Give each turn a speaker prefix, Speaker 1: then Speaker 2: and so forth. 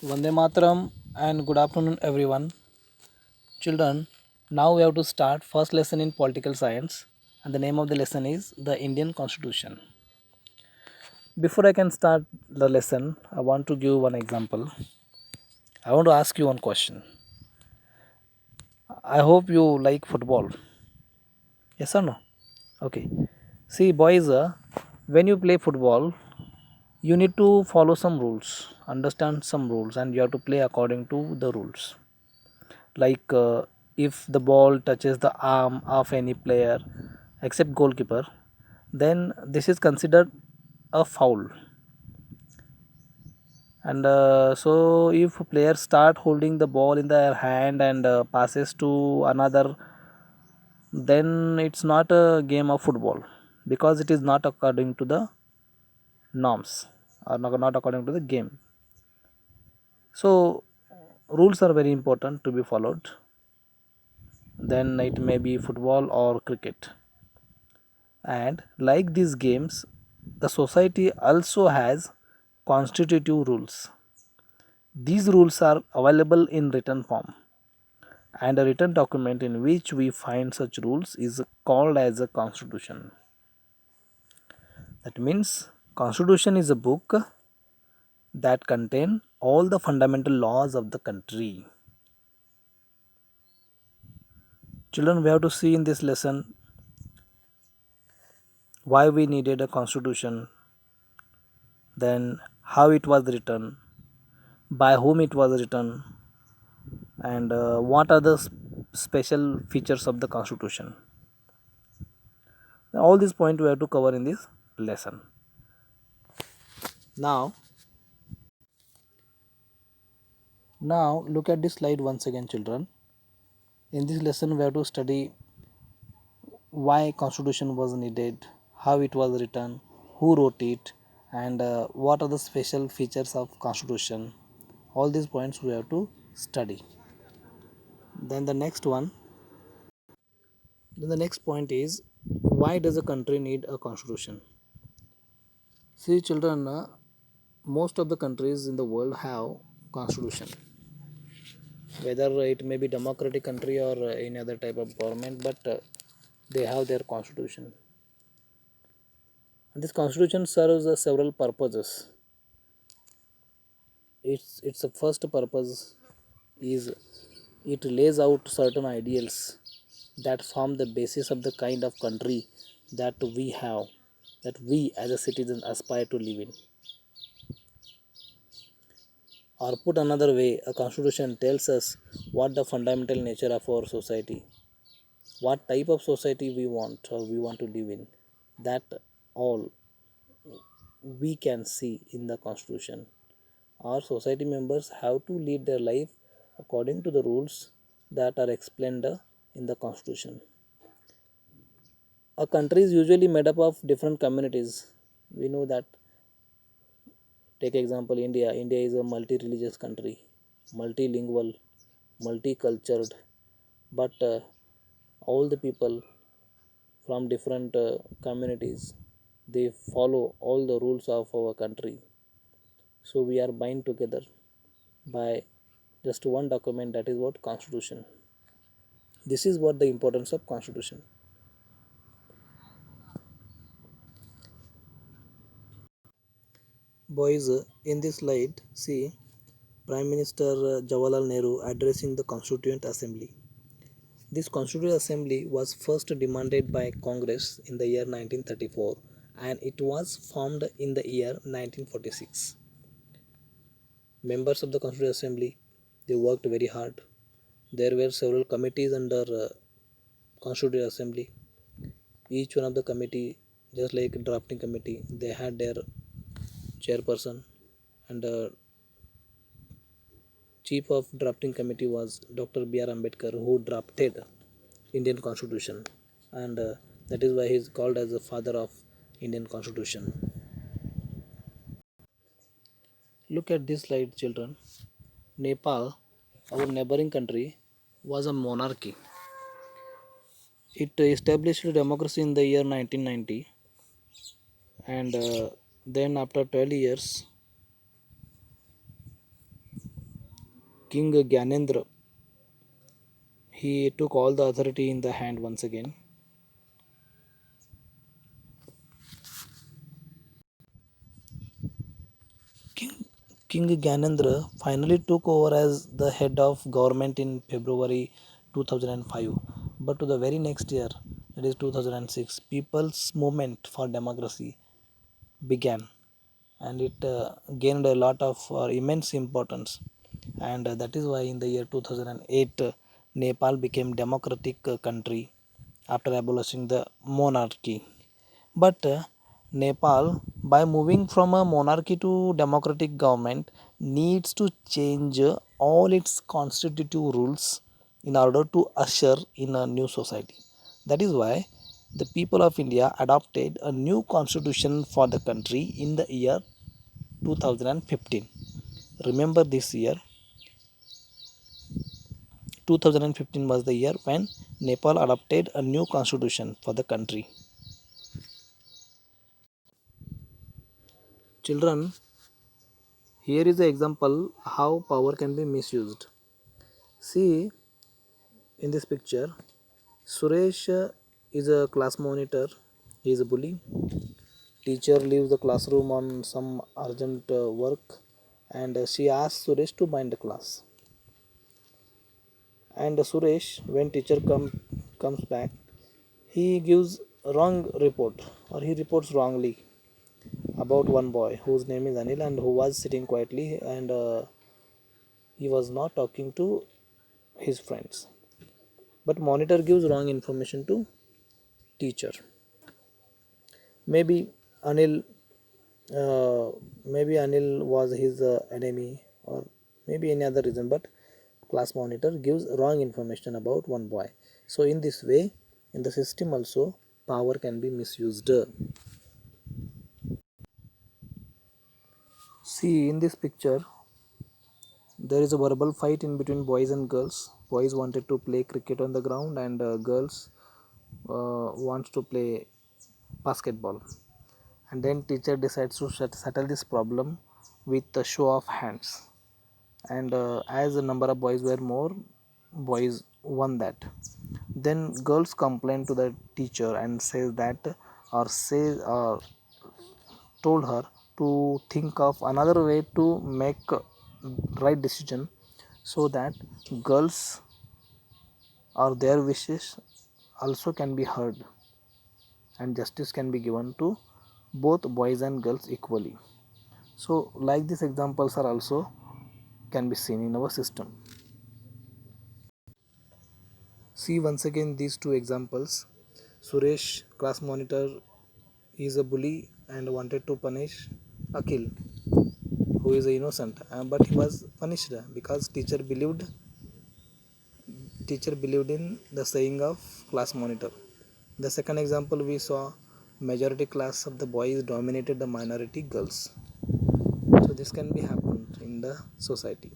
Speaker 1: Vande Mataram and good afternoon everyone. Children, now we have to start first lesson in political science and the name of the lesson is the Indian Constitution. Before I can start the lesson, I want to give one example. I want to ask you one question. I hope you like football. Yes or no? Okay. See boys, when you play football, you need to follow some rules, understand some rules and you have to play according to the rules. Like if the ball touches the arm of any player except goalkeeper, then this is considered a foul. And so if players start holding the ball in their hand and passes to another, then it's not a game of football because it is not according to the norms or not according to the game. So rules are very important to be followed. Then it may be football or cricket. And like these games, the society also has constitutive rules. These rules are available in written form, and a written document in which we find such rules is called as a constitution. That means constitution is a book that contain all the fundamental laws of the country. Children, we have to see in this lesson why we needed a constitution, then how it was written, by whom it was written, and what are the special features of the constitution. All these points we have to cover in this lesson. Now look at this slide once again, children. In this lesson we have to study why constitution was needed, how it was written, who wrote it, and what are the special features of constitution. All these points we have to study. Then the next one, then the next point is, why does a country need a constitution? See children, most of the countries in the world have constitution, whether it may be democratic country or any other type of government, but they have their constitution. And this constitution serves several purposes. Its the first purpose is it lays out certain ideals that form the basis of the kind of country that we have, that we as a citizen aspire to live in. Or put another way, a constitution tells us what the fundamental nature of our society, what type of society we want or we want to live in. That all we can see in the constitution. Our society members have to lead their life according to the rules that are explained in the constitution. A country is usually made up of different communities. We know that. Take example India. India is a multi-religious country, multilingual, multicultural, but all the people from different communities, they follow all the rules of our country. So we are bind together by just one document, that is what constitution. This is what the importance of constitution. Boys, in this slide see Prime Minister Jawaharlal Nehru addressing the Constituent Assembly. This Constituent Assembly was first demanded by Congress in the year 1934 and it was formed in the year 1946. Members of the Constituent Assembly, they worked very hard. There were several committees under Constituent Assembly. Each one of the committee, just like drafting committee, they had their chairperson, and chief of drafting committee was Dr. B.R. Ambedkar, who drafted Indian Constitution, and that is why he is called as the father of Indian Constitution. Look at this slide, children. Nepal, our neighboring country, was a monarchy. It established democracy in the year 1990, and then after 12 years, King Gyanendra, he took all the authority in the hand once again. King, King Gyanendra finally took over as the head of government in February 2005. But to the very next year, that is 2006, people's movement for democracy began, and it gained a lot of immense importance. And that is why in the year 2008, Nepal became democratic country after abolishing the monarchy. But Nepal, by moving from a monarchy to democratic government, needs to change all its constitutive rules in order to usher in a new society. That is why the people of India adopted a new constitution for the country in the year 2015. Remember this year, 2015 was the year when Nepal adopted a new constitution for the country. Children, here is the example how power can be misused. See in this picture, Suresh is a class monitor. He is a bully. Teacher leaves the classroom on some urgent work, and she asks Suresh to mind the class. And Suresh, when teacher comes back, he gives wrong report, or he reports wrongly about one boy whose name is Anil and who was sitting quietly, and he was not talking to his friends. But monitor gives wrong information to teacher. Maybe Anil, uh, maybe Anil was his enemy, or maybe any other reason, but class monitor gives wrong information about one boy. So in this way, in the system also, power can be misused. See in this picture, there is a verbal fight in between boys and girls. Boys wanted to play cricket on the ground, and girls wants to play basketball. And then teacher decides to settle this problem with the show of hands. And as the number of boys were more, boys won that. Then girls complained to the teacher and says that, or says or told her to think of another way to make right decision, so that girls or their wishes also can be heard, and justice can be given to both boys and girls equally. So like these examples are also can be seen in our system. See once again these two examples. Suresh, class monitor, is a bully and wanted to punish Akhil, who is innocent, but he was punished because teacher believed in the saying of class monitor. The second example we saw, majority class of the boys dominated the minority girls. So this can be happened in the society.